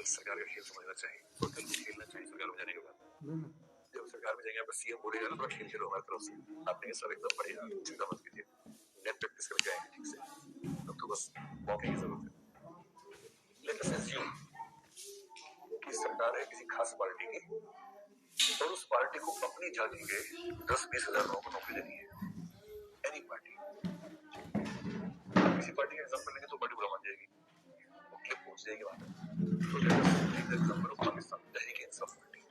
सरकार का खेल समझना चाहिए, तो खेल खेलना चाहिए सरकार में जाने के बाद। जब सरकार में जाएंगे आप सीएम बोलेगा ना, थोड़ा खेल खेलो हमारी तरफ से, आपने ये सब एकदम बढ़िया, चिंता मत कीजिए, नेट प्रैक्टिस करके आएंगे ठीक से, अब तो बस मौके की जरूरत है। लेट अस अज्यूम कि सरकार है किसी खास पार्टी की और उस पार्टी को अपनी जाति के 10-20 हजार लोगों को नौकरी देनी है। एनी पार्टी, किसी पार्टी का एग्जाम्पल लेंगे तो पार्टी बुरा मान जाएगी, वो क्लिप पहुंच जाएगी वहां तक। तो let us take the example of Pakistan Tehreek Insaf party.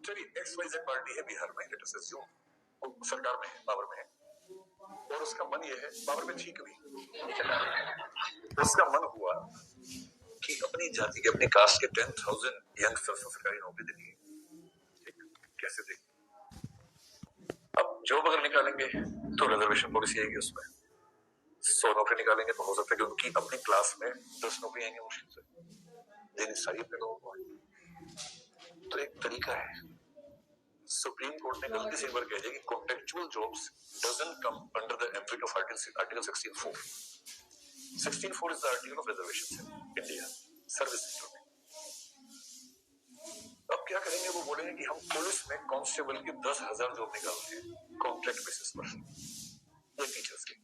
चलिए XYZ पार्टी है बिहार में, लेट अस अज्यूम वो सरकार में है, पावर में है, और उसका मन ये है, पावर में ठीक भी, उसका मन हुआ कि अपनी जाति के, अपनी कास्ट के 10,000 यंगस्टर्स को सरकारी नौकरी देनी है। कैसे दे? अब जॉब अगर निकालेंगे तो रिजर्वेशन पॉलिसी आएगी, उसमें 100 नौकरी निकालेंगे तो हो सकता है कि उनकी अपनी क्लास में 10 नौकरी आएंगे मुश्किल से, देनी सारी अपने लोगों को। तो एक तरीका है, सुप्रीम कोर्ट ने गलती से एक बार कह दिया कि contractual jobs doesn't come under the ambit of article 16(4). 16(4 is the article of reservation in India service sector में। अब क्या करेंगे, वो बोलेंगे कि हम पुलिस में कांस्टेबल की 10,000 जॉब निकालते हैं कॉन्ट्रैक्ट बेसिस पर, ये टीचर्स की,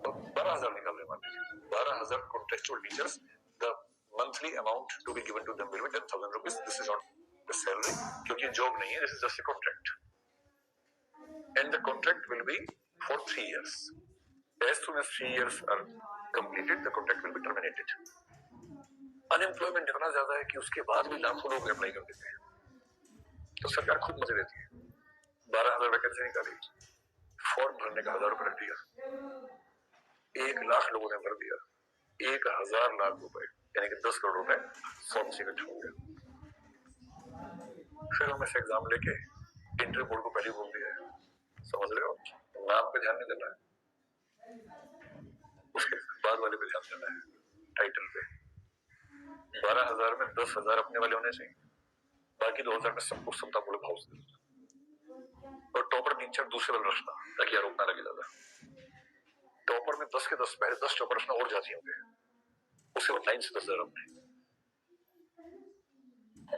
और 12,000 निकाल रहे, मान लीजिए 12,000 contractual teachers, the monthly amount to be given to them will be 10,000 rupees. This is not the salary, क्योंकि जॉब नहीं है, this is just a contract, and the contract will be for 3 years. As soon as 3 years are completed, the contract will be terminated. Unemployment इतना ज्यादा है कि उसके बाद भी लाखों लोग अप्लाई कर देते हैं, तो सरकार खुद मजे लेती है। 12,000 वैकेंसी निकाली, फॉर्म भरने का 1,000 रुपए रख दिया, 1 लाख लोगों ने भर दिया, 1,000 लाख रुपए यानी कि 10 करोड़ रुपए फॉर्म से इकट्ठे हो गया। फिर हमें से एग्जाम लेके इंटरव्यू बोर्ड को पहले बोल दिया है, समझ रहे हो, नाम पे ध्यान नहीं देना है, उसके बाद वाले पे ध्यान देना है, टाइटल पे। 12,000 में 10,000 अपने वाले होने चाहिए, बाकी 2,000 में सबको समतामूलक भाव से, और टॉपर 3-4 दूसरे वाले रखना ताकि आरोप ना लगे ज्यादा। टॉपर में 10 के 10, पहले 10 टॉपर रखना और जातियों के, उसके बाद 9 से 10,000 अपने।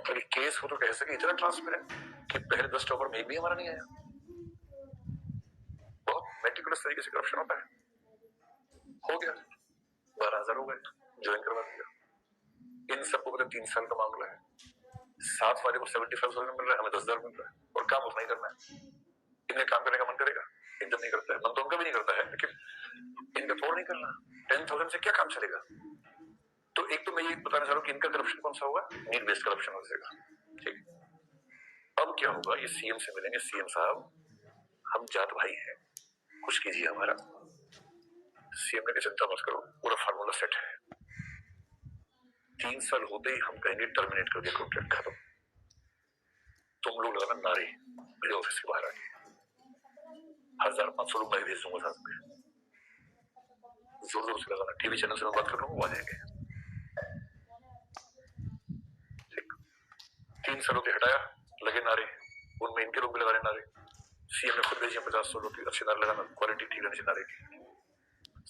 अगर केस हो तो कह सके इतना ट्रांसपेरेंट कि पहले 10 टॉपर में एक भी हमारा नहीं आया। बहुत मेटिकुलस तरीके से करप्शन होता है। हो गया, 12,000 हो गए, ज्वाइन करवा दिया। इन सबको मतलब 3 साल का मामला है, 7 वाले को 75,000 मिल रहा है, हमें 10,000 मिल रहा है, और काम उतना ही करना है। इन्हें काम करने का मन करेगा, एकदम नहीं करता है, मन तो उनका भी नहीं करता है, लेकिन इनका थोड़ा नहीं करना। 10,000 से क्या काम चलेगा? तो एक तो मैं ये बताना चाह रहा हूँ कि इनका करप्शन कौन सा होगा, नीड बेस्ड करप्शन हो जाएगा। ठीक, अब क्या होगा, ये सीएम से मिलेंगे, सीएम साहब हम जात भाई हैं, कुछ कीजिए हमारा। सीएम ने चिंता मत करो, पूरा फार्मूला सेट है, 3 साल होते ही हम कहेंगे टर्मिनेट कर दिया कॉन्ट्रैक्ट, खत्म। तुम लोग लगाना नारे मेरे ऑफिस के बाहर आके, 1,500 लोग मैं भेज दूंगा साथ में, जोर जोर से लगाना, टीवी चैनल से मैं बात कर लूंगा, वो आ जाएंगे। ठीक, 3 सालों के हटाया, लगे नारे, उनमें इनके लोग भी लगा रहे नारे, सीएम ने खुद भेजी 50-100 लोग की अच्छे नारे लगाना, क्वालिटी ठीक रहनी चाहिए नारे की।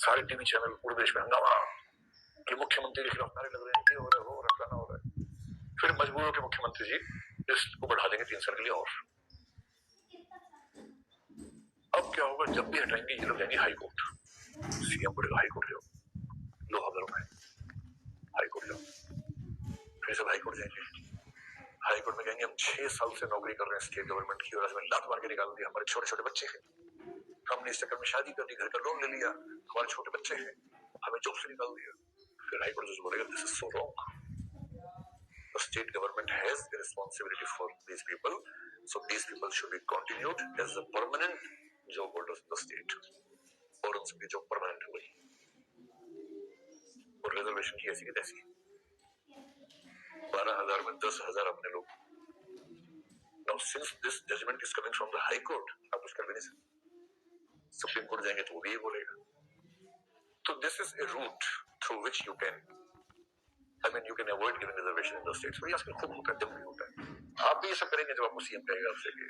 सारे टीवी चैनल पूरे देश में हंगामा कि मुख्यमंत्री के खिलाफ नारे लग रहे हैं, ये हो रहा है, वो रखना हो रहा है। फिर मजबूर होकर मुख्यमंत्री जी इसको बढ़ा देंगे 3 साल के लिए और। अब क्या होगा, जब भी हटाएंगे ये लोग जाएंगे हाई कोर्ट, सीएम बोलेगा हाई कोर्ट लो 1,000 रुपए, हाई कोर्ट लो, फिर सब हाई कोर्ट जाएंगे, हाई कोर्ट में कहेंगे हम 6 साल से नौकरी कर रहे हैं स्टेट गवर्नमेंट की, और हमें लात मार के निकाल दिया, हमारे छोटे छोटे बच्चे हैं, हमने इस चक्कर में शादी कर दी, घर का लोन ले लिया, हमारे छोटे बच्चे हैं, हमें जॉब से निकाल दिया। फिर हाई कोर्ट जज बोलेगा this is so wrong, the state government has the responsibility for these people, so these people should be continued as the permanent job holders of the state, और उनकी जॉब परमानेंट हुई, और reservation की ऐसी की तैसी। 12,000 में 10,000 अपने लोग। Now since this judgment is coming from the High Court, आप कुछ कर भी नहीं सकते, सुप्रीम कोर्ट जाएंगे तो वो भी ये बोलेगा। तो this is a route through which you can, I mean, you can avoid giving reservation in the states. तो ये आजकल खूब होता है, जब भी होता है। आप भी ये सब करेंगे जब आपको सीएम कहेगा आपसे कि